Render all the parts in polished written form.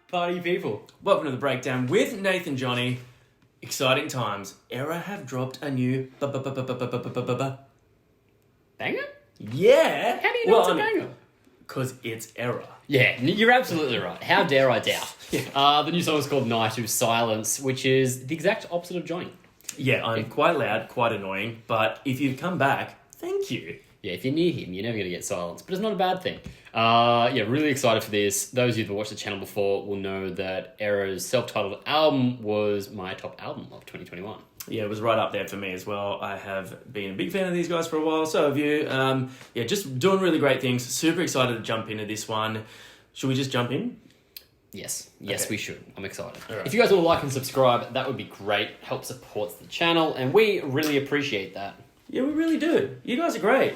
Party people, welcome to The Breakdown with Nath Johnny. Exciting times. Erra have dropped a new Banger? Yeah. How do you know it's a banger? Because it's Erra. Yeah, you're absolutely right. How dare I doubt? The new song is called Nigh To Silence, which is the exact opposite of Johnny. Yeah, I'm quite loud, quite annoying, but if you've come back, thank you. Yeah, if you're near him, you're never going to get silence, but it's not a bad thing. Really excited for this. Those of you that watched the channel before will know that Erra's self-titled album was my top album of 2021. Yeah, it was right up there for me as well. I have been a big fan of these guys for a while, so have you. Just doing really great things. Super excited to jump into this one. Should we just jump in? Yes, Okay. we should. I'm excited. All right. If you guys will like and subscribe, that would be great. Help supports the channel, and we really appreciate that. Yeah, we really do. You guys are great.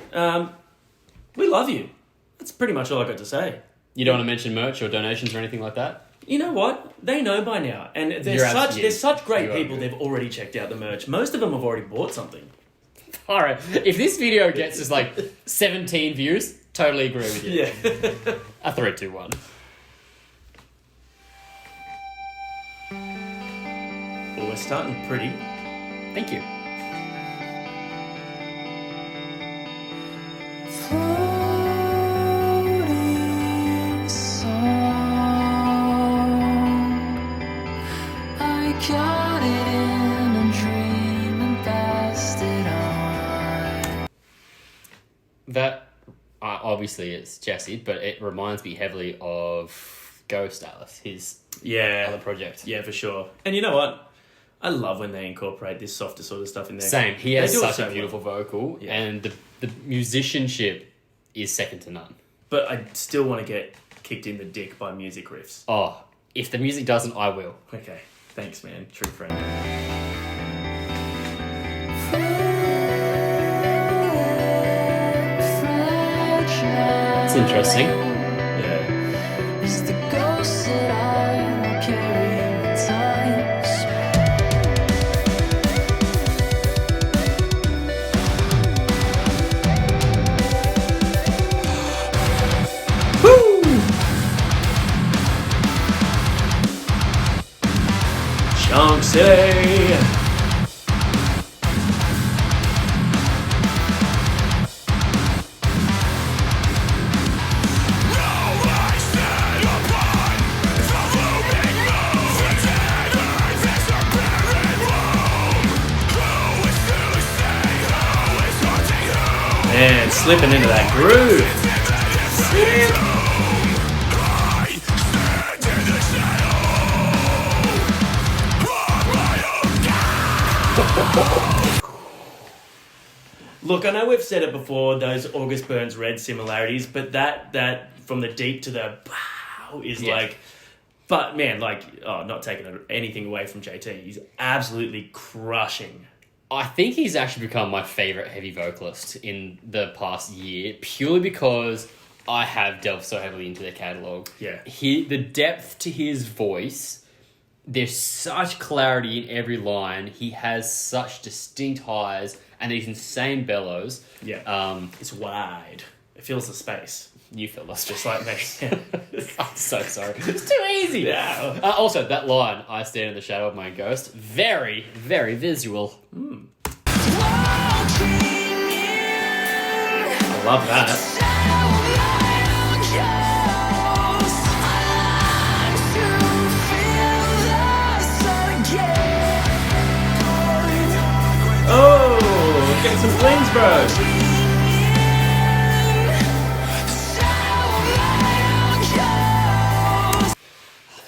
We love you. That's pretty much all I got to say. You don't want to mention merch or donations or anything like that? You know what? They know by now. And they're such great people, they've already checked out the merch. Most of them have already bought something. Alright, if this video gets us like 17 views, totally agree with you. Yeah. A 3, 2, 1. Well, we're starting pretty. Thank you. Floating song, I got it in a dream and passed it on. That, obviously it's Jesse, but it reminds me heavily of Ghost Alice, his other project. Yeah, for sure. And you know what? I love when they incorporate this softer sort of stuff in there. Same. He They has do it such so a beautiful vocal, Yeah. and the musicianship is second to none. But I still want to get kicked in the dick by music riffs. Oh, if the music doesn't, I will. Okay. Thanks, man. True friend. It's interesting. Yeah. Is the ghost that I will carry with times. Chunksy! Man, slipping into that groove. Look, I know we've said it before, those August Burns Red similarities, but that from the deep to the wow is like... But man, not taking anything away from JT, he's absolutely crushing. I think he's actually become my favourite heavy vocalist in the past year, purely because I have delved so heavily into their catalogue. Yeah. The depth to his voice, there's such clarity in every line. He has such distinct highs and these insane bellows. Yeah. It's wide. It fills the space. You feel lost, Just like me. I'm so sorry. It's too easy. Yeah. Also, that line, I stand in the shadow of my ghost, very, very visual. I love that. Oh, get some wings, bro.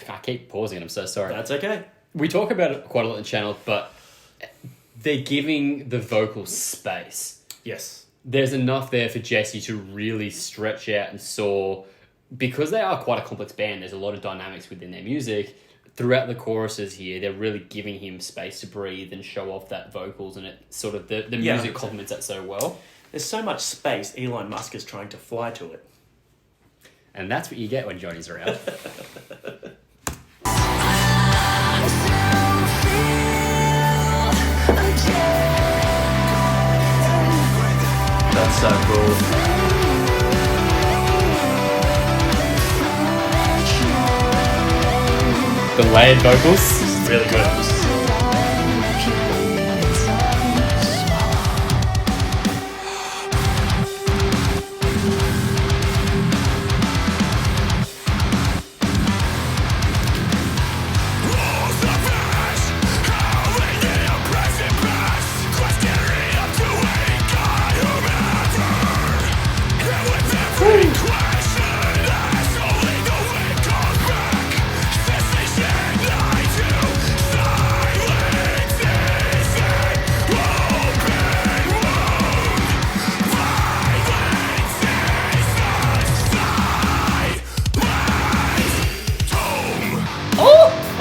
I keep pausing and I'm so sorry. That's okay. We talk about it quite a lot on the channel, but they're giving the vocal space. Yes. There's enough there for Jesse to really stretch out and soar. Because they are quite a complex band, there's a lot of dynamics within their music. Throughout the choruses here, they're really giving him space to breathe and show off that vocals, and it sort of the music complements that so well. There's so much space, Elon Musk is trying to fly to it. And that's what you get when Johnny's around. That's so cool. The layered vocals. Really good.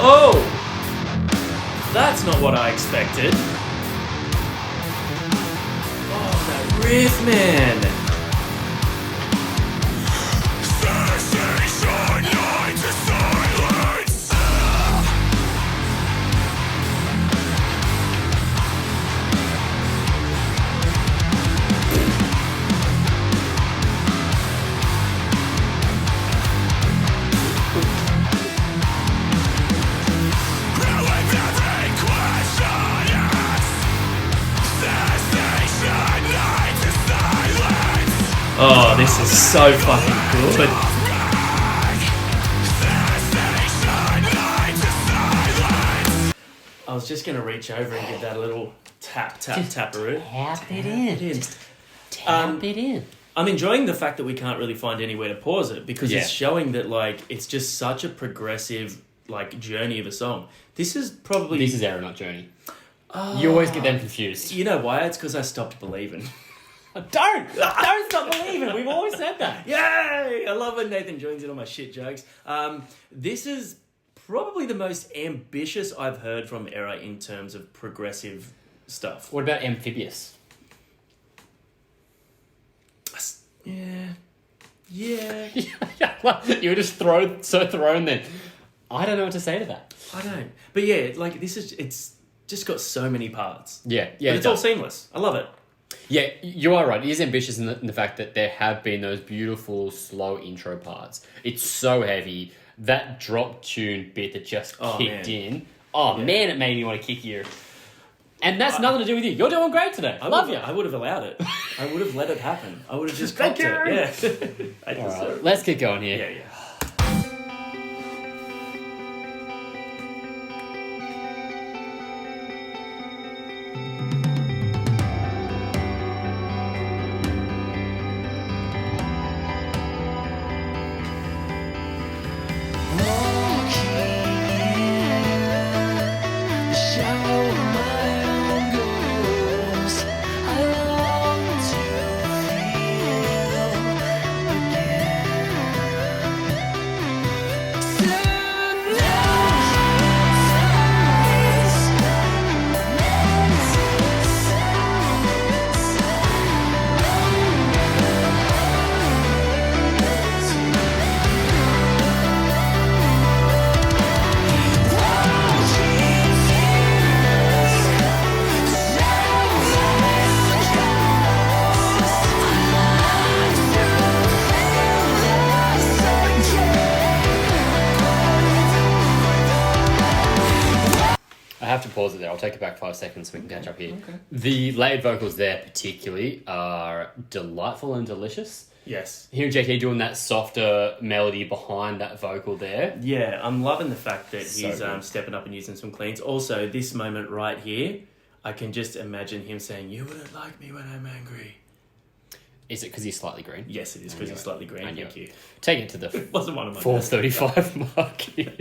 Oh! That's not what I expected. Oh, that riff, man. Nigh to silence. Oh, this is so fucking good. I was just going to reach over and give that a little taparoo. Tap it in. Just tap it in. I'm enjoying the fact that we can't really find anywhere to pause it because it's showing that like it's just such a progressive like journey of a song. This is Erra, not Journey. You always get them confused. You know why? It's because I stopped believing. Don't stop believing. We've always said that. Yay! I love when Nathan joins in on my shit jokes. This is probably the most ambitious I've heard from Erra in terms of progressive stuff. What about Amphibious? Yeah. You were just so thrown then. I don't know what to say to that. I don't. But yeah, like it's just got so many parts. Yeah. But it's all seamless. I love it. Yeah, you are right. It is ambitious in the fact that there have been those beautiful, slow intro parts. It's so heavy. That drop tune bit that just kicked in. Oh, man, it made me want to kick you. And that's nothing to do with you. You're doing great today. I love you. I would have allowed it. I would have let it happen. I would have just copped it. Yeah. All right, let's get going here. Yeah. Pause it there. I'll take it back 5 seconds so we can catch up here. Okay. The layered vocals there particularly are delightful and delicious. Yes. Hearing JT doing that softer melody behind that vocal there. Yeah, I'm loving the fact that he's stepping up and using some cleans. Also, this moment right here, I can just imagine him saying, "You wouldn't like me when I'm angry." Is it because he's slightly green? Yes, it is because he's slightly green. Thank you. Take it to the it wasn't one of my 4:35 mark here.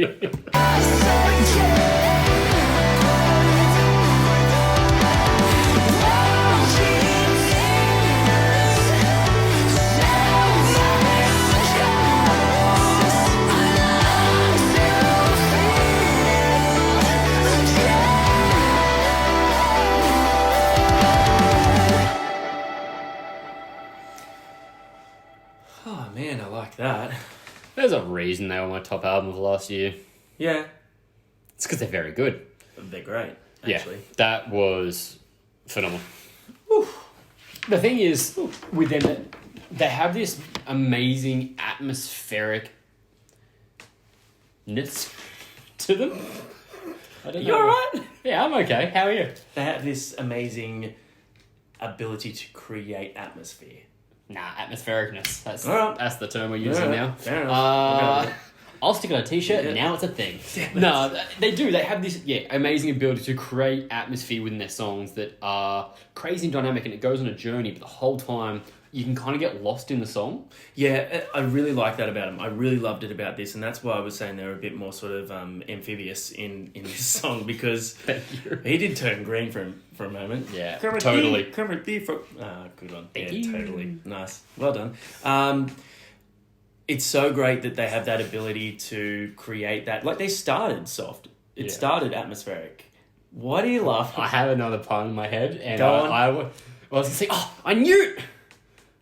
Oh man, I like that. There's a reason they were my top album of last year. Yeah. It's because they're very good. They're great, actually. Yeah, that was phenomenal. The thing is, with them, they have this amazing atmosphericness to them. I don't know. You alright? Yeah, I'm okay. How are you? They have this amazing ability to create atmosphere. Nah, atmosphericness. That's Alright. that's the term we're using now. Fair enough. I'll stick on a t-shirt, and now it's a thing. No, they do. They have this amazing ability to create atmosphere within their songs that are crazy and dynamic, and it goes on a journey, but the whole time you can kind of get lost in the song. Yeah, I really like that about them. I really loved it about this, and that's why I was saying they're a bit more sort of amphibious in this song, because he did turn green for a moment. Yeah, totally. Good one. Thank Yeah, you. totally. Nice. Well done. It's so great that they have that ability to create that. Like, they started soft. It started atmospheric. Why do you laugh? I have another pun in my head, and Go on. I was going to say, I knew it!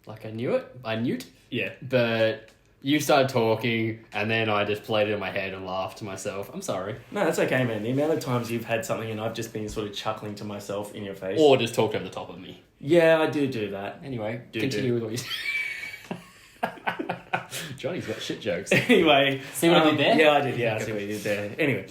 Like, I knew it. Yeah. But you started talking, and then I just played it in my head and laughed to myself. I'm sorry. No, that's okay, man. The amount of times you've had something and I've just been sort of chuckling to myself in your face. Or just talked over the top of me. Yeah, I do that. Anyway, continue with what you said. Johnny's got shit jokes. Anyway. See what I did there? Yeah, I did. Yeah, I see what you did there. Anyway.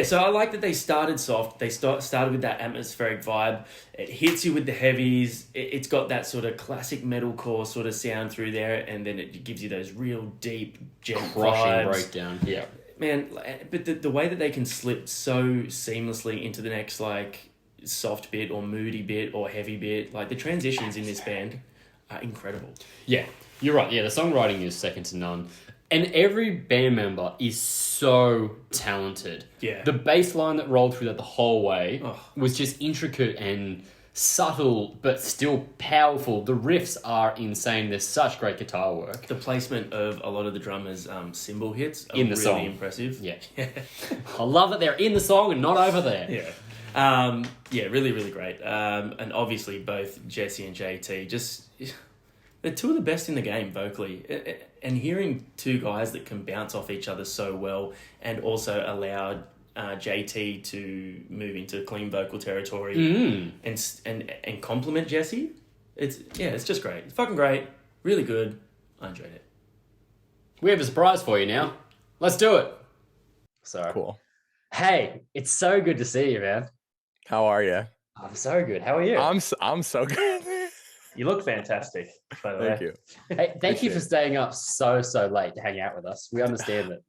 So I like that they started soft. They started with that atmospheric vibe. It hits you with the heavies. It's got that sort of classic metalcore sort of sound through there, and then it gives you those real deep, gent Crushing vibes. breakdown. Yeah. Man, but the way that they can slip so seamlessly into the next, like, soft bit or moody bit or heavy bit, like, the transitions in this band are incredible. Yeah, you're right. Yeah, the songwriting is second to none. And every band member is so talented. Yeah. The bass line that rolled through that the whole way Oh. was just intricate and subtle, but still powerful. The riffs are insane. There's such great guitar work. The placement of a lot of the drummers' cymbal hits are In the really song. impressive. Yeah. I love that they're in the song and not over there. Yeah. Really, really great. And obviously both Jesse and JT, they're two of the best in the game vocally. And hearing two guys that can bounce off each other so well and also allow JT to move into clean vocal territory and compliment Jesse, it's just great. It's fucking great. Really good. I enjoyed it. We have a surprise for you now. Let's do it. So Cool. Hey, it's so good to see you, man. How are you? I'm so good. How are you? I'm so good. You look fantastic, by the way. Thank you. Hey, thank you for Appreciate it. staying up so late to hang out with us. We understand it.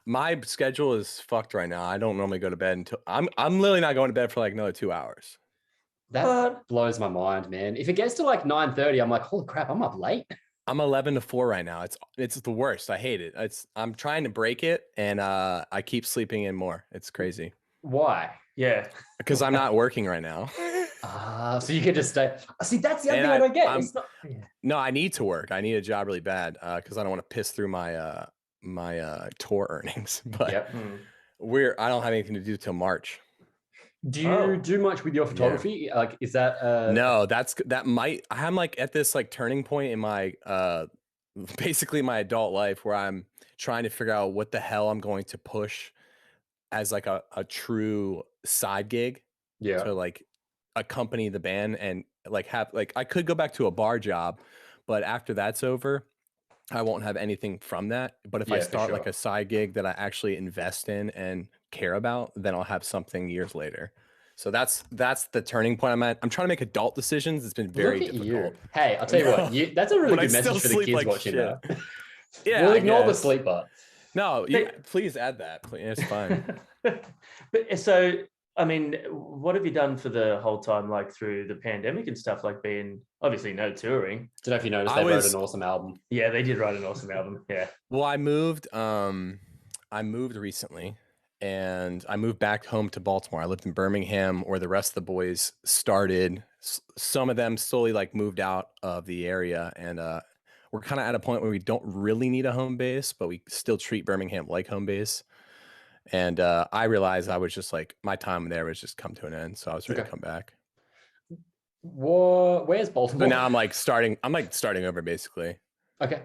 My schedule is fucked right now. I don't normally go to bed until I'm literally not going to bed for like another 2 hours. That blows my mind, man. If it gets to like 9:30, I'm like, holy crap, I'm up late. I'm 11 to 4 right now. It's the worst. I hate it. I'm trying to break it, and I keep sleeping in more. It's crazy Why? Yeah. because I'm not working right now. So you can just stay. See, that's the other And thing I don't get. I'm- It's not. No, I need to work. I need a job really bad because I don't want to piss through my my tour earnings. But Yep. I don't have anything to do till March. Do you Oh. do much with your photography? Like, is that No, I'm like at this like turning point in my basically my adult life where I'm trying to figure out what the hell I'm going to push as like a true side gig Yeah. to like accompany the band and like have like I could go back to a bar job, but after that's over, I won't have anything from that. But if I Yeah, for start like sure. a side gig that I actually invest in and care about, then I'll have something years later. So that's the turning point I'm at. I'm trying to make adult decisions. It's been very Look at you. difficult. Hey, I'll tell you what. That's a really But I good message still for the sleep kids like watching shit. now. Yeah, We'll I ignore the guess. sleep part. No, please add that. Please, it's fine. But so, I mean, what have you done for the whole time, like through the pandemic and stuff, like being obviously no touring? Don't know if you noticed I they wrote was- an awesome album. Yeah, they did write an awesome album. Yeah. Well, I moved recently and I moved back home to Baltimore. I lived in Birmingham where the rest of the boys started. Some of them slowly like moved out of the area and we're kind of at a point where we don't really need a home base, but we still treat Birmingham like home base. And I realized I was just like my time there was just come to an end, so I was ready to Okay. come back. Where's Baltimore? So now I'm like starting over basically. Okay.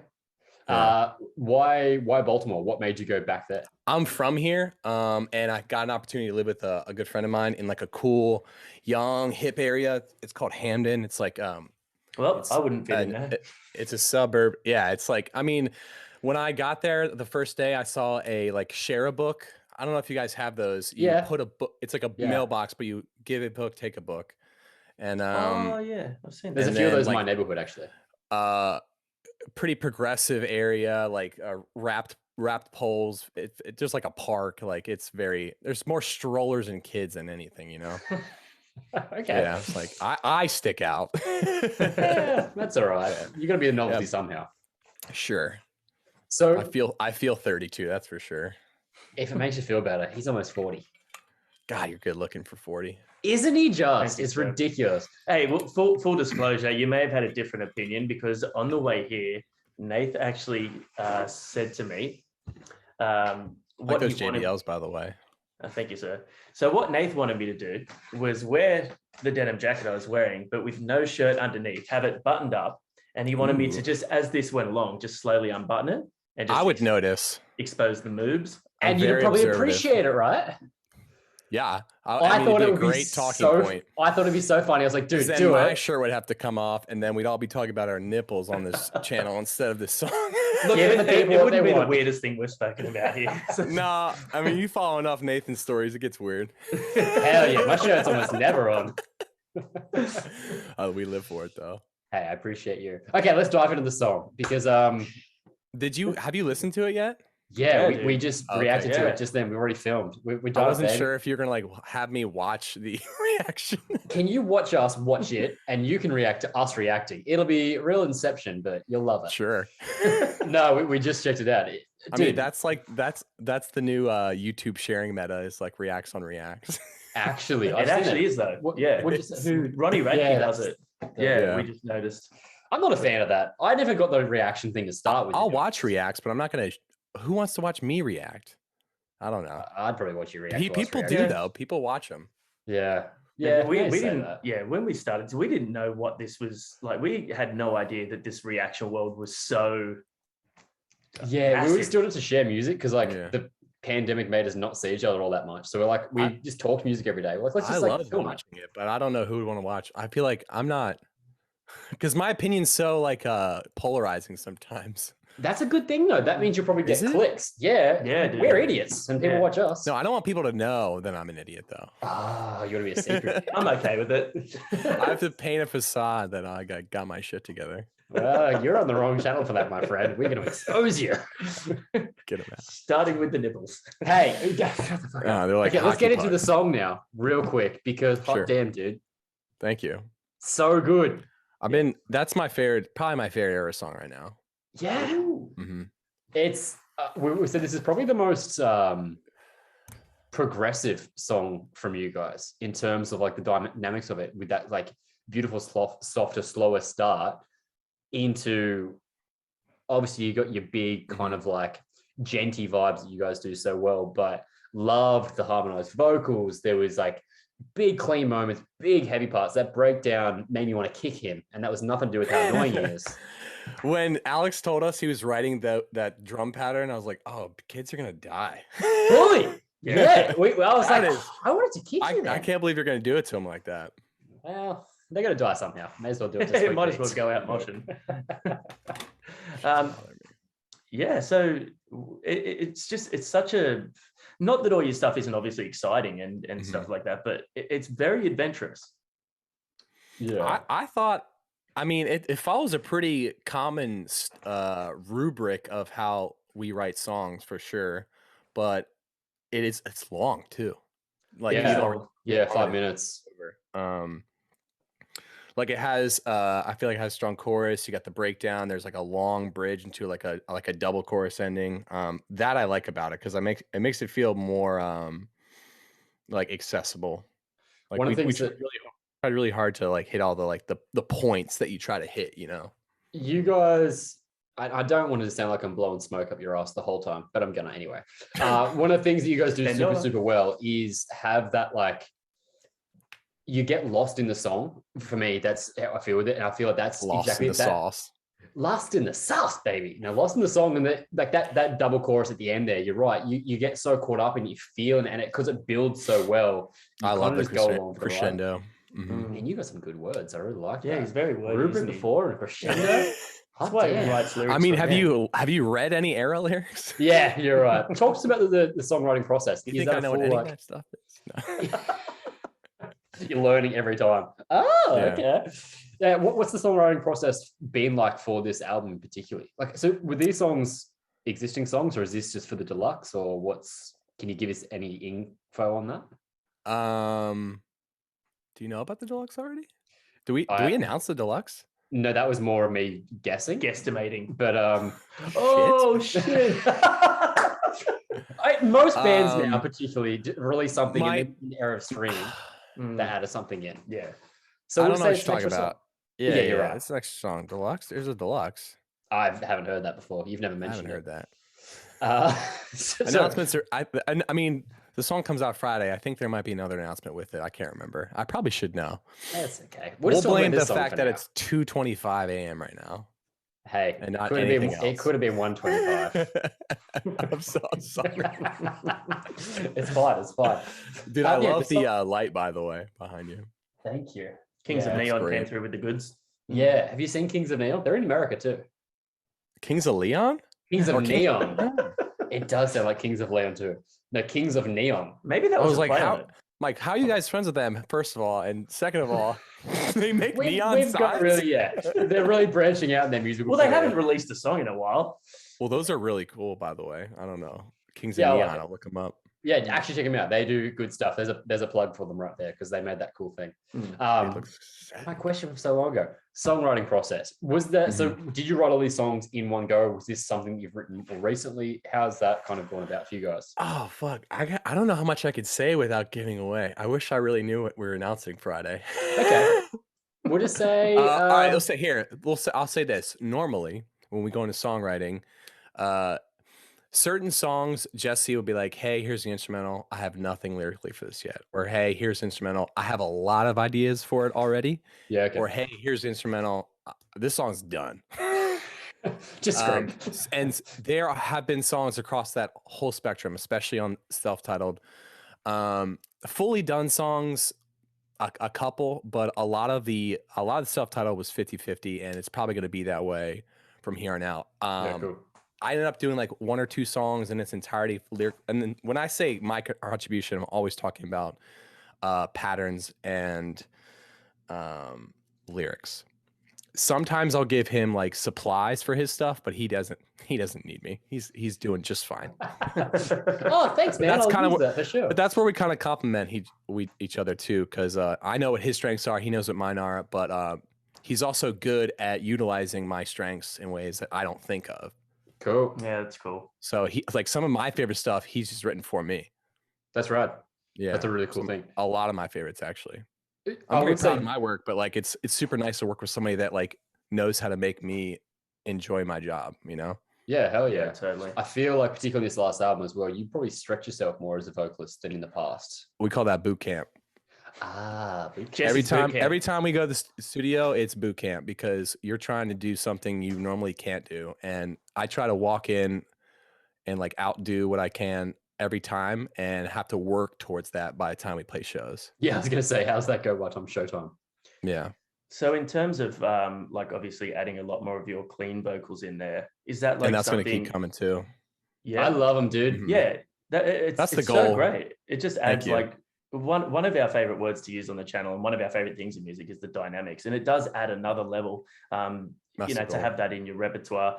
Yeah. Why Baltimore? What made you go back there? I'm from here, and I got an opportunity to live with a good friend of mine in like a cool, young, hip area. It's called Hamden. It's like Well, It's I wouldn't fit in there. it's a suburb. Yeah, it's like I mean, when I got there the first day, I saw a like share a book. I don't know if you guys have those. You Yeah. put a book. It's like a Yeah. mailbox, but you give a book, take a book, and Oh yeah, I've seen There's that. a few of then, those in my like, neighborhood actually. pretty progressive area, like wrapped poles. It's just like a park. Like there's more strollers and kids than anything, you know. Okay. Yeah, it's like I stick out. Yeah, that's all right. You got to be a novelty Yep. somehow. Sure. So I feel 32. That's for sure. if it makes you feel better, he's almost 40. God, you're good looking for 40. Isn't he just? Thank you, It's sir. ridiculous. Hey, well, full disclosure, you may have had a different opinion because on the way here, Nath actually said to me, Like what those he wanted. JBLs, by the way. Thank you, sir. So what Nath wanted me to do was wear the denim jacket I was wearing, but with no shirt underneath, have it buttoned up, and he wanted me to Ooh. just, as this went along, just slowly unbutton it and just I would notice. expose the moves. I'm And you'd very probably observative. appreciate it, right? Yeah, I mean, thought it'd it be would a be great talking so. point. I thought it'd be so funny. I was like, 'Cause dude, then do my it. shirt would have to come off, and then we'd all be talking about our nipples on this channel instead of this song. Look, give the people it what wouldn't they be the want. weirdest thing we've spoken about here. Nah, I mean, you follow enough Nathan's stories, it gets weird. Hell yeah, my shirt's almost never on. We live for it though. Hey, I appreciate you. Okay, let's dive into the song because Have you listened to it yet? yeah, Yeah, we dude. just Okay, reacted to yeah. it just then. We already filmed. We're I done. wasn't baby. sure if you're gonna like have me watch the reaction. Can you watch us watch it and you can react to us reacting? It'll be real Inception, but you'll love it. Sure. No, we just checked it out. I mean, Dude, that's the new YouTube sharing meta is like reacts on reacts. actually, I've It seen actually is though. What- Yeah. what'd you say? Who- Ronnie Radke Yeah, does it. Yeah, Yeah. we just noticed. I'm not a fan of that. I never got the reaction thing to start with. I'll you guys. watch reacts, but I'm not gonna. Who wants to watch me react? I don't know. I'd probably watch you react. to us People react. do though. People watch them. Yeah. Yeah. we may say didn't. that. Yeah, when we started, we didn't know what this was like. We had no idea that this reaction world was so. Yeah, we massive. always doing it to share music because like Yeah. the pandemic made us not see each other all that much. So we're like, we just talk music every day. We're like, let's I just like love film it. watching it, but I don't know who would want to watch. I feel like I'm not, because my opinion's so like polarizing sometimes. That's a good thing though. That means you'll probably get Is it? clicks. Yeah. Yeah, dude. We're idiots and people Yeah. watch us. No, I don't want people to know that I'm an idiot though. Ah, you want to be a secret. I'm okay with it. I have to paint a facade that I got my shit together. Well, you're on the wrong channel for that, my friend. We're going to expose you. Get them out. Starting with the nipples. Hey, shut the fuck up. They're like Okay, let's hockey get into the pucks. song now, real quick, because hot Sure. damn, dude, Thank you. so good. That's my favorite, probably my favorite Erra song right now. Yeah, hmm it's. We said this is probably the most progressive song from you guys in terms of like the dynamics of it, with that like beautiful, softer, slower start into. Obviously, you got your big kind of like genty vibes that you guys do so well, but loved the harmonized vocals. There was like big clean moments, big heavy parts. That breakdown made me want to kick him, and that was nothing to do with how annoying he is. When Alex told us he was writing that drum pattern, I was like, "Oh, kids are gonna die." Fully, yeah. I was That like, is- I wanted to kick you. I Man. can't believe you're gonna do it to him like that. Well, they're gonna die somehow. May as well do it. To It Sweet might as well Beats. go out motion. Yeah, so it's such a, not that all your stuff isn't obviously exciting and stuff like that, but it's very adventurous. Yeah. I thought, I mean, it follows a pretty common rubric of how we write songs for sure, but it's long too. Like Yeah. you don't Yeah, 5 minutes. like it has I feel like it has strong chorus. You got the breakdown. There's like a long bridge into like a double chorus ending. That I like about it because it makes it feel more like accessible. Like One of the we things that tried really hard to like hit all the like the points that you try to hit, you know. you guys, I don't want to sound like I'm blowing smoke up your ass the whole time, but I'm gonna anyway. One of the things that you guys do And super, no- super well is have that like, you get lost in the song. For me, that's how I feel with it. And I feel like that's Lost exactly in the that. sauce. Lost in the sauce, baby. Now, lost in the song and that double chorus at the end there. You're right. You get so caught up and you feel and it because it builds so well. You I love kinda the just go along for the ride. crescendo. Mhm. Man, you got some good words. I really like Yeah, that. he's very wordy. Rubric isn't he? before and crescendo. That's Hot why he damn. writes lyrics. I mean, for have you read any Erra lyrics? Yeah, you're right. Talk to us about the songwriting process. You Is think that I a know full, what any of like, that stuff is? No. you're learning every time? Oh, Yeah. okay. Yeah, what's the songwriting process been like for this album particularly? Like, so were these songs existing songs, or is this just for the deluxe, or what's? Can you give us any info on that? Do you know about the deluxe already? Do we I- announce the deluxe? No, that was more of me guessing. guesstimating. But Oh shit! most bands now particularly release something my- in the era of streaming that added something in. Yeah. So I we'll don't know say what it's you're an talking extra song. about. Yeah, you're right. It's an extra song. Deluxe. There's a deluxe. I haven't heard that before. You've never I mentioned haven't heard it. that. So- Announcements are. I mean, the song comes out Friday. I think there might be another announcement with it. I can't remember. I probably should know. That's okay. We'll blame the this song fact for that now. it's 2:25 a.m. right now. Hey, and not could have been, anything it else. could have been 125. I'm so sorry, It's fine. It's fine. dude. I Yeah, love the the light, by the way, behind you. Thank you. Kings Yeah, of that's Neon great. came through with the goods. Yeah. Have you seen Kings of Neon? They're in America too. Kings of Leon. Kings of Or King- Neon. It does sound like Kings of Leon too. No, Kings of Neon. Maybe that I was, was a like, play on how? it. Like, how are you guys friends with them? First of all, and second of all, they make neon We've got signs. really, they're really branching out in their musical. Well, they career. haven't released a song in a while. Well, those are really cool, by the way. I don't know. Kings Yeah, I of like Neon. it. I'll look them up. Yeah, actually check them out. They do good stuff. There's a plug for them right there because they made that cool thing. It looks sad. My question from so long ago: songwriting process. Was that so? Did you write all these songs in one go? Was this something you've written more recently? How's that kind of gone about for you guys? Oh fuck! I don't know how much I could say without giving away. I wish I really knew what we were announcing Friday. Okay. We'll just say. All right, let's say here. I'll say this. Normally, when we go into songwriting, certain songs, Jesse will be like, "Hey, here's the instrumental. I have nothing lyrically for this yet," or "Hey, here's the instrumental. I have a lot of ideas for it already," Yeah. Okay. or "Hey, here's the instrumental. This song's done." Just scream. And there have been songs across that whole spectrum, especially on self-titled, fully done songs. A couple, but a lot of the self-titled was 50-50, and it's probably going to be that way from here on out. Yeah, cool. I ended up doing like one or two songs in its entirety lyric, and then when I say my contribution, I'm always talking about patterns and lyrics. Sometimes I'll give him like supplies for his stuff, but he doesn't need me. He's doing just fine. Oh, thanks, man. That's I'll kind of use what, that for sure. but that's where we kind of compliment each other too, because I know what his strengths are, he knows what mine are, but he's also good at utilizing my strengths in ways that I don't think of. Cool. Yeah, that's cool. So he like some of my favorite stuff he's just written for me. That's right. Yeah, That's a really cool thing. A lot of my favorites actually. I I'm very would proud say, of my work, but like it's super nice to work with somebody that like knows how to make me enjoy my job, you know? yeah, hell yeah. Yeah, totally. I feel like particularly this last album as well, you probably stretch yourself more as a vocalist than in the past. We call that boot camp. Jesse's boot camp. Every time we go to the studio, it's boot camp because you're trying to do something you normally can't do. And I try to walk in and like outdo what I can every time and have to work towards that by the time we play shows. Yeah, I was gonna say, how's that go by time showtime? Yeah. So in terms of like obviously adding a lot more of your clean vocals in there, is that like And that's something? going to keep coming too. Yeah, I love them, dude. Mhm. yeah. That's the it's so goal. great. It just Thank adds you. like one of our favorite words to use on the channel, and one of our favorite things in music is the dynamics, and it does add another level. That's You know, the to goal. have that in your repertoire.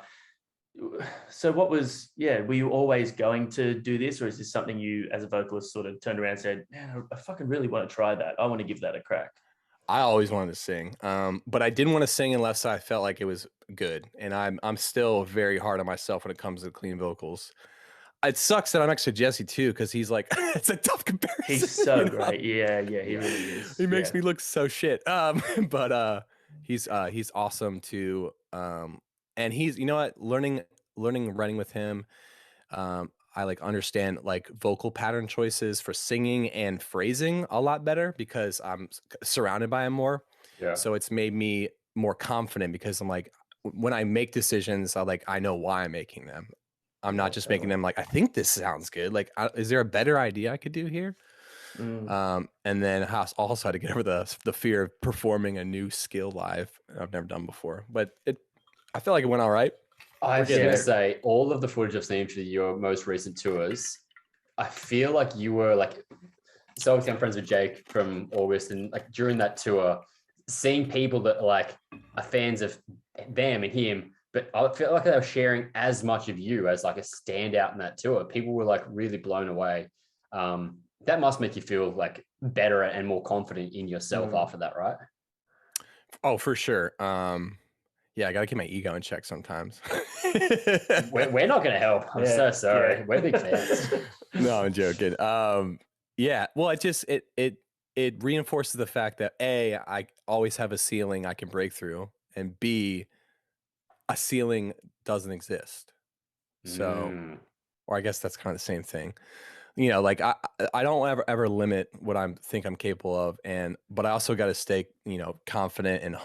So what was, were you always going to do this, or is this something you as a vocalist sort of turned around and said, man, I fucking really want to try that. I want to give that a crack. I always wanted to sing, but I didn't want to sing unless I felt like it was good. And I'm still very hard on myself when it comes to clean vocals. It sucks that I'm next to Jesse too, because he's like, it's a tough comparison. He's so you know? great. Yeah, he really is. He makes Yeah. me look so shit. But he's awesome too. And he's, you know what, learning writing with him. I like understand like vocal pattern choices for singing and phrasing a lot better because I'm surrounded by him more. Yeah. So it's made me more confident because I'm like, when I make decisions, I know why I'm making them. I'm not just making them like, I think this sounds good. Like, is there a better idea I could do here? And then also had to get over the fear of performing a new skill live I've never done before. But I feel like it went all right. I was getting going to there. say, all of the footage I've seen for your most recent tours, I feel like you were like, so obviously I'm friends with Jake from August, and like during that tour, seeing people that like are fans of them and him, but I felt like they were sharing as much of you as like a standout in that tour. People were like really blown away. That must make you feel like better and more confident in yourself after that, right? Oh, for sure. Yeah, I gotta keep my ego in check sometimes. We're not going to help. I'm so sorry. We're big fans. No, I'm joking. Yeah. Well, it reinforces the fact that A, I always have a ceiling I can break through, and B, a ceiling doesn't exist. So, or I guess that's kind of the same thing. You know, like I don't ever limit what I think I'm capable of, but I also got to stay, you know, confident and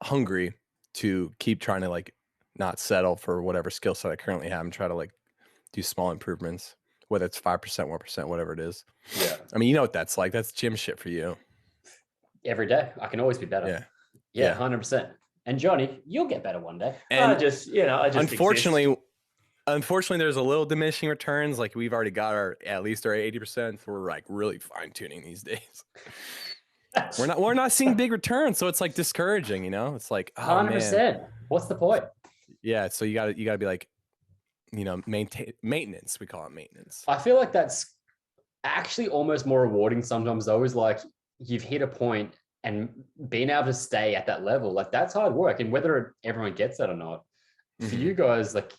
hungry to keep trying to like not settle for whatever skill set I currently have and try to like do small improvements, whether it's 5%, 1%, whatever it is. Yeah. I mean, you know what that's like. That's gym shit for you. Every day. I can always be better. Yeah, 100%. And Johnny, you'll get better one day. And I just unfortunately, there's a little diminishing returns. Like we've already got at least our 80%. So we're like really fine tuning these days. We're not seeing big returns, so it's like discouraging, you know? It's like 100%. Man. What's the point? Yeah, so you gotta be like, you know, maintenance. We call it maintenance. I feel like that's actually almost more rewarding sometimes though, is like you've hit a point and being able to stay at that level, like that's hard work. And whether everyone gets that or not, for you guys, like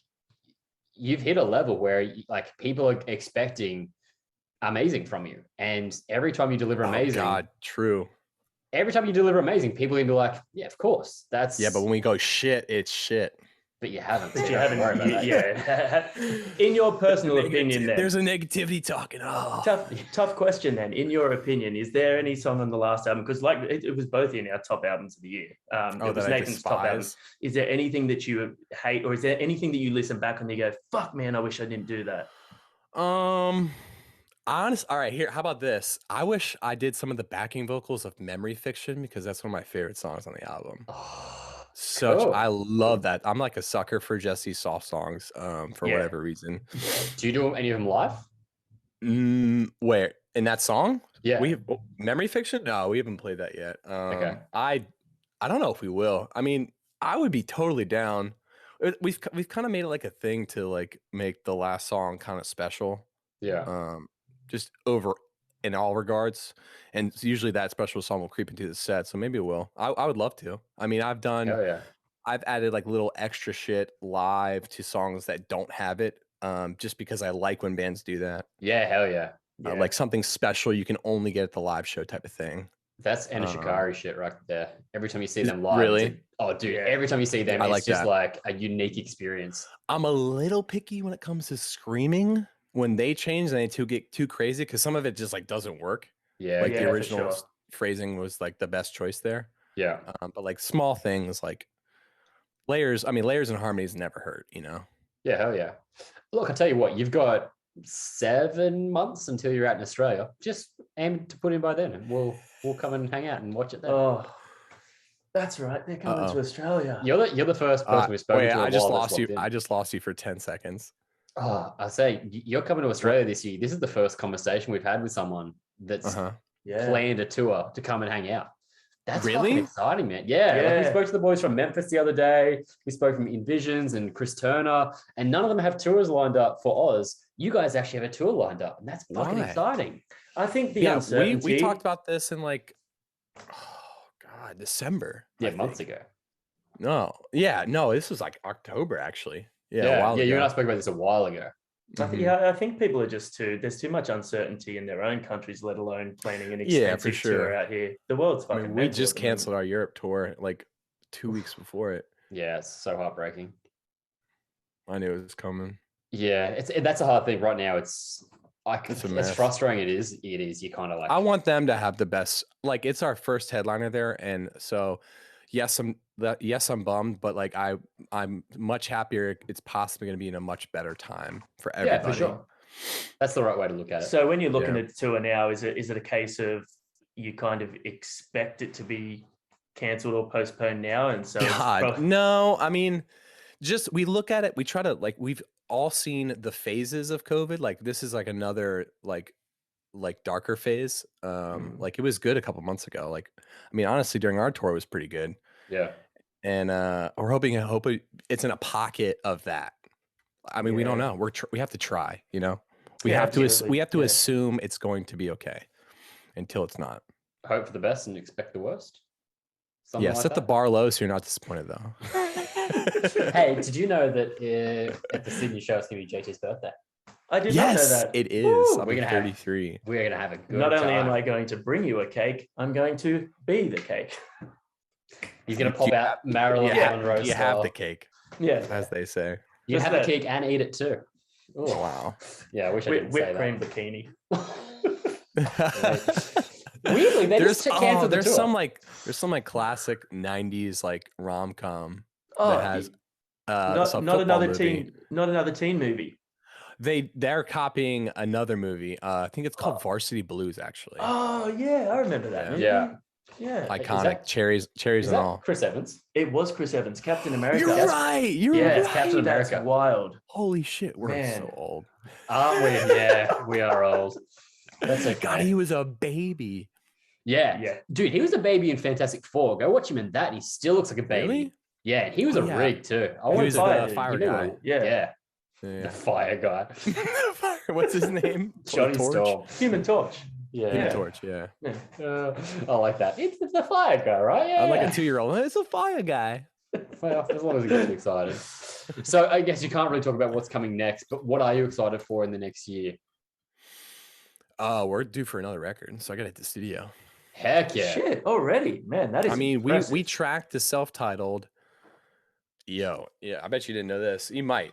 you've hit a level where like people are expecting amazing from you. And every time you deliver amazing, God, true. Every time you deliver amazing, people are gonna be like, yeah, of course. That's but when we go shit, it's shit. But you haven't. But you haven't. Yeah. In your personal opinion, then there's a negativity talking. Oh, tough question. Then, in your opinion, is there any song on the last album? Because like it was both in our top albums of the year. It was Nathan's top album. Is there anything that you hate, or is there anything that you listen back and you go, "Fuck, man, I wish I didn't do that." All right, here. How about this? I wish I did some of the backing vocals of Memory Fiction because that's one of my favorite songs on the album. Cool. I love that. I'm like a sucker for Jesse's soft songs for whatever reason. Do you do any of them live? Where in that song? Yeah, we have Memory Fiction. No, we haven't played that yet. Okay. I don't know if we will. I mean, I would be totally down. We've kind of made it like a thing to like make the last song kind of special. Yeah. Just over in all regards, and usually that special song will creep into the set, so maybe it will. I would love to. I mean, I've added like little extra shit live to songs that don't have it, just because I like when bands do that. Yeah, hell yeah. Like something special you can only get at the live show type of thing. That's Anna Shikari shit right there. Every time you see them live, really? Every time you see them, it's just like a unique experience. I'm a little picky when it comes to screaming. When they change and they get too crazy, because some of it just like doesn't work. Yeah, like the original phrasing was like the best choice there. Yeah, but like small things like layers and harmonies never hurt, you know. Yeah, hell yeah. Look, I tell you what, you've got 7 months until you're out in Australia. Just aim to put in by then, and we'll come and hang out and watch it then. Oh, that's right. They're coming to Australia. You're the first person we've spoken to. I just lost you. I just lost you for 10 seconds. Oh, I say you're coming to Australia this year. This is the first conversation we've had with someone that's planned a tour to come and hang out. That's really exciting, man. Yeah. Like we spoke to the boys from Memphis the other day. We spoke from Envisions and Chris Turner, and none of them have tours lined up for Oz. You guys actually have a tour lined up, and that's fucking exciting. I think the uncertainty. We talked about this in like, December. Yeah, months ago. No, this was like October actually. Yeah, you and I spoke about this a while ago. I think people are there's too much uncertainty in their own countries, let alone planning an expensive tour out here. The world's fucking we just canceled our Europe tour like 2 weeks before it. Yeah, it's so heartbreaking. I knew it was coming. Yeah, that's a hard thing right now. It's as frustrating it is. You kind of like. I want them to have the best. Like it's our first headliner there, and so yes, I'm bummed, but like I'm much happier. It's possibly going to be in a much better time for everybody. Yeah, for sure. That's the right way to look at it. So when you're looking at tour now, is it a case of you kind of expect it to be cancelled or postponed now, and so God, no. I mean, just we look at it. We try to like we've all seen the phases of COVID. Like this is like another like darker phase. Like it was good a couple months ago. Like I mean, honestly, during our tour, it was pretty good. Yeah. And we're hoping it's in a pocket of that. I mean, we don't know. We have to try. You know, we have to assume it's going to be okay until it's not. Hope for the best and expect the worst. Yeah, set the bar low so you're not disappointed, though. Hey, did you know that at the Sydney show it's going to be JT's birthday? I did not know that. It is. Woo! I'll be 33. We're going to have a good Not only time. am I going to bring you a cake, I'm going to be the cake. He's going to pop out Marilyn Monroe You style. have the cake, Yeah. as they say. You Just have that. the cake and eat it too. Oh, wow. Yeah, I wish I didn't say Whipped cream bikini. that. Weirdly, they just canceled the tour. There's some classic 90s like rom-com Oh, that has not another teen movie. They're copying another movie. I think it's called Varsity Blues, actually. Oh yeah, I remember that movie. Yeah. Yeah. Iconic. Cherries Is and that all. Chris Evans? It was Chris Evans, Captain America. You're right. You're Yeah, right. Captain That's America. wild. Holy shit, we're Man. so old. Aren't we? Yeah, we are old. That's okay. God, he was a baby. Yeah. Yeah. Dude, he was a baby in Fantastic Four. Go watch him in that. He still looks like a baby. Really? Yeah, he was Oh, a yeah. rig too. I He want was to the fire guy. Yeah. The Yeah. fire guy. What's his name? Johnny Torch? Storm. Human Torch. Yeah. Human Torch, yeah. I like that. It's the fire guy, right? Yeah. I'm like a 2-year-old. It's a fire guy. Well, as long as he gets you excited. So I guess you can't really talk about what's coming next, but what are you excited for in the next year? We're due for another record, so I gotta hit the studio. Heck yeah. Shit, already. Man, that is I mean, impressive. we tracked the self-titled. Yo, yeah, I bet you didn't know this. You might.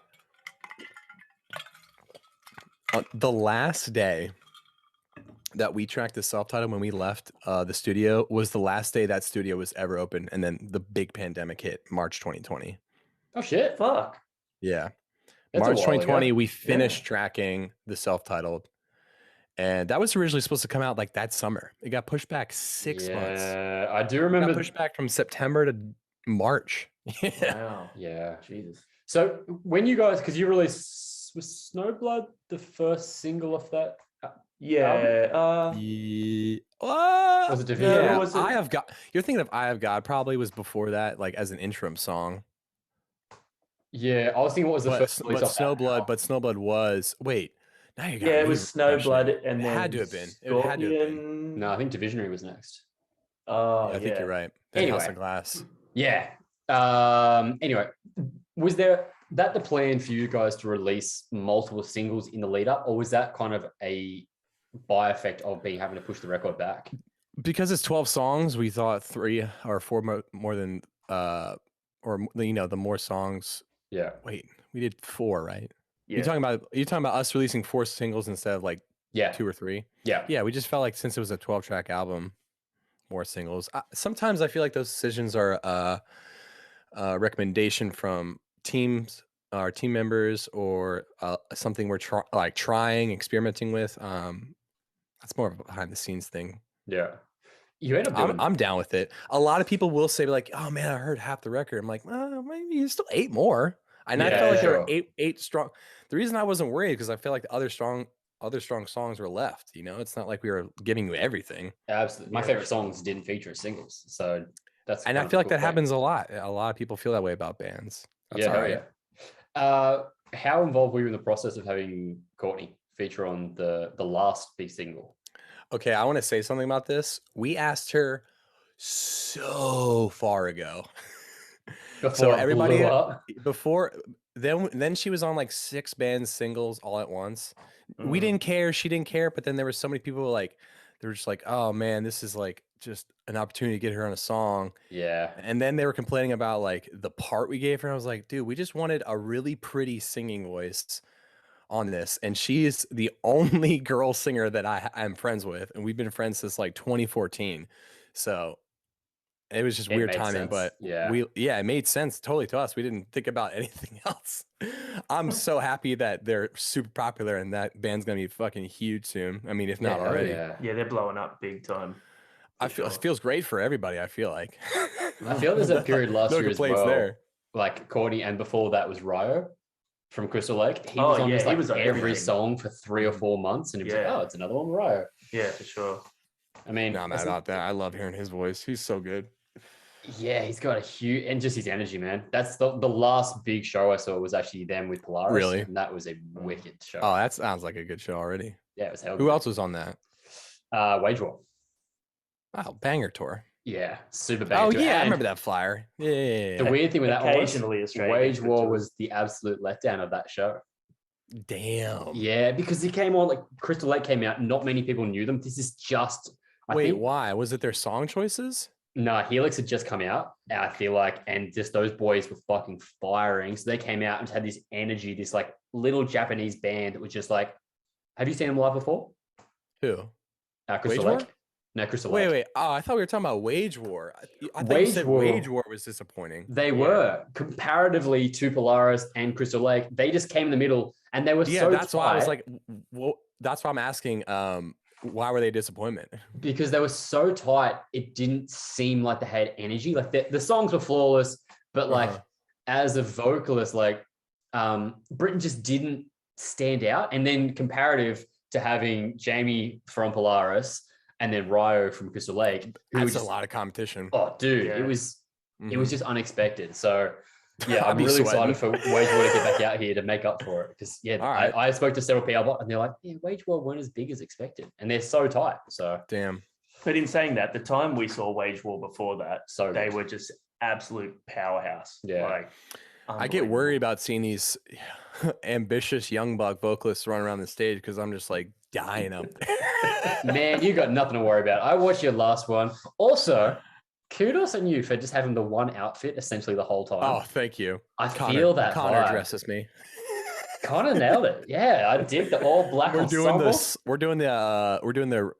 The last day that we tracked the self-titled when we left the studio was the last day that studio was ever open, and then the big pandemic hit March 2020. Oh shit. Fuck. Yeah, That's a March while 2020, ago. we finished tracking the self-titled, and that was originally supposed to come out like that summer. It got pushed back 6 months. Yeah, I do It remember. got pushed back from September to March. Yeah. Wow. Yeah. Jesus. So when you guys, because you released, was Snowblood the first single of that? Yeah. Yeah. Was it Division? Yeah, Yeah, was it- I have God. You're thinking of I Have God. Probably was before that, like as an interim song. Yeah, I was thinking what was the But, first release off that Snowblood. album? But Snowblood was wait. Now you got Yeah, it me was Snowblood refreshing. and It then had to have been. It had to have been. Scorpion. No, I think Divisionary was next. Oh, I think you're right. Then House Anyway. of Glass. Yeah. Anyway, was there that the plan for you guys to release multiple singles in the lead up, or was that kind of a by effect of being having to push the record back? Because it's 12 songs, we thought 3 or 4 more than the more songs. Yeah. Wait, we did 4, right? Yeah. You're talking about us releasing 4 singles instead of like Yeah. 2 or 3. Yeah. Yeah, we just felt like since it was a 12-track album, more singles. Sometimes I feel like those decisions are a recommendation from teams, our team members, or something we're trying, experimenting with. That's more of a behind-the-scenes thing. Yeah. You end up doing I'm down with it. A lot of people will say like, "Oh man, I heard half the record." I'm like, maybe there's still 8 more. And I Yeah, felt like there sure. were eight strong. The reason I wasn't worried because I feel like the other strong songs were left. You know, it's not like we were giving you everything. absolutely. My Yeah. favorite songs didn't feature as singles, so that's. And kind I of feel a like cool that thing. happens a lot. A lot of people feel that way about bands. That's Yeah, all hell right. yeah. How involved were you in the process of having Courtney feature on the last big single? Okay, I want to say something about this. We asked her so far ago. Before it everybody- blew up? Before then she was on like 6 band singles all at once. We Mhm. didn't care, she didn't care, but then there were so many people like they were just like, "Oh man, this is like just an opportunity to get her on a song." Yeah. And then they were complaining about like the part we gave her. I was like, "Dude, we just wanted a really pretty singing voice on this." And she's the only girl singer that I'm friends with, and we've been friends since like 2014. So it was just It weird made timing, sense. but Yeah. it made sense totally to us. We didn't think about anything else. I'm so happy that they're super popular and that band's gonna be fucking huge soon. I mean, if not Yeah, hell already. yeah. Yeah, they're blowing up big time. I feel it feels great for everybody. I feel like. I feel there's a period last No year as complaints well, there. like Courtney, and before that was Ryo from Crystal Lake. He Oh, was on yeah, this, he like, was on every everything. song for 3 or 4 months, and it was like, Yeah. oh, it's another one, Ryo. Yeah, for sure. I mean, Not mad about that. I love hearing his voice. He's so good. yeah, he's got a huge, and just his energy, man. That's the last big show I saw was actually them with Polaris. Really? And that was a wicked show. Oh, that sounds like a good show already. Yeah, it was hell Who good. else was on that? Wage War. Wow, banger tour. Yeah, super banger. Oh tour. yeah, I And remember that flyer. Yeah. the weird thing with that one was Occasionally Australian. Wage War tours. was the absolute letdown of that show. Damn. Yeah, because he came on, like, Crystal Lake came out, not many people knew them. This is just Wait, think, why? Was it their song choices? no, Helix had just come out, I feel like, and just those boys were fucking firing. So they came out and had this energy, this like little Japanese band that was just like, have you seen them live before? Who? Crystal Wage Lake? No, Crystal Wait, Lake. wait. Oh, I thought we were talking about Wage War. I thought you Wage said War. Wage War was disappointing. They were, comparatively to Polaris and Crystal Lake, they just came in the middle and they were Yeah, so that's why I was tight like, well, that's why I'm asking. Why were they a disappointment? because they were so tight, it didn't seem like they had energy. Like the songs were flawless, but like as a vocalist, like Britain just didn't stand out. And then comparative to having Jamie from Polaris and then Ryo from Crystal Lake, who That's was a just, lot of competition. oh dude, Yeah. it was Mhm. just unexpected. So yeah, I'd I'm be really sweating. excited for Wage War to get back out here to make up for it. Because yeah, All right. I spoke to several people and they're like, yeah, Wage War weren't as big as expected. And they're so tight. So Damn. But in saying that, the time we saw Wage War before that, so they good. were just absolute powerhouse. Yeah. Like, I get worried about seeing these ambitious young buck vocalists run around the stage because I'm just like dying up there. Man, you got nothing to worry about. I watched your last one. Also, kudos on you for just having the one outfit essentially the whole time. Oh, thank you. I feel that Connor vibe. dresses me. Kind of nailed it. Yeah, I dig the all black We're doing ensemble. this. We're doing the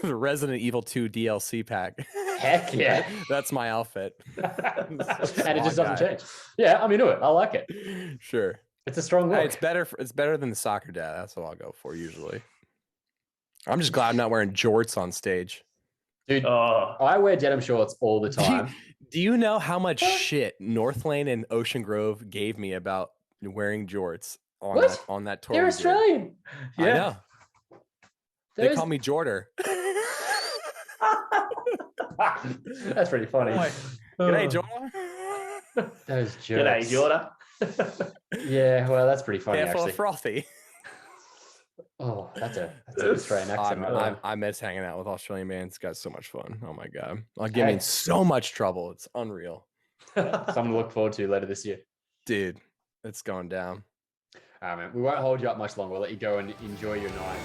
the Resident Evil 2 DLC pack. Heck yeah. That's my outfit. And it just doesn't change. Yeah, I'm into it. I like it. Sure. It's a strong look. Hey, it's better than the soccer dad. That's what I'll go for usually. I'm just glad I'm not wearing jorts on stage. Dude, Oh, I wear denim shorts all the time. Do you know how much shit North Lane and Ocean Grove gave me about wearing jorts on What? on that tour? They're we did? Australian. I know. They There's- call me Jorder. That's pretty funny. Like, G'day, Jorder. Those g'day, jokes. Jordan. Yeah, well, that's pretty funny, Yeah, full actually. of frothy. Oh, that's an Australian accent. right there. I miss hanging out with Australian bands. It's got so much fun. Oh my god, I'll get me in so much trouble. It's unreal, Something to look forward to later this year. dude. It's going down. All right, man. We won't hold you up much longer. We'll let you go and enjoy your night.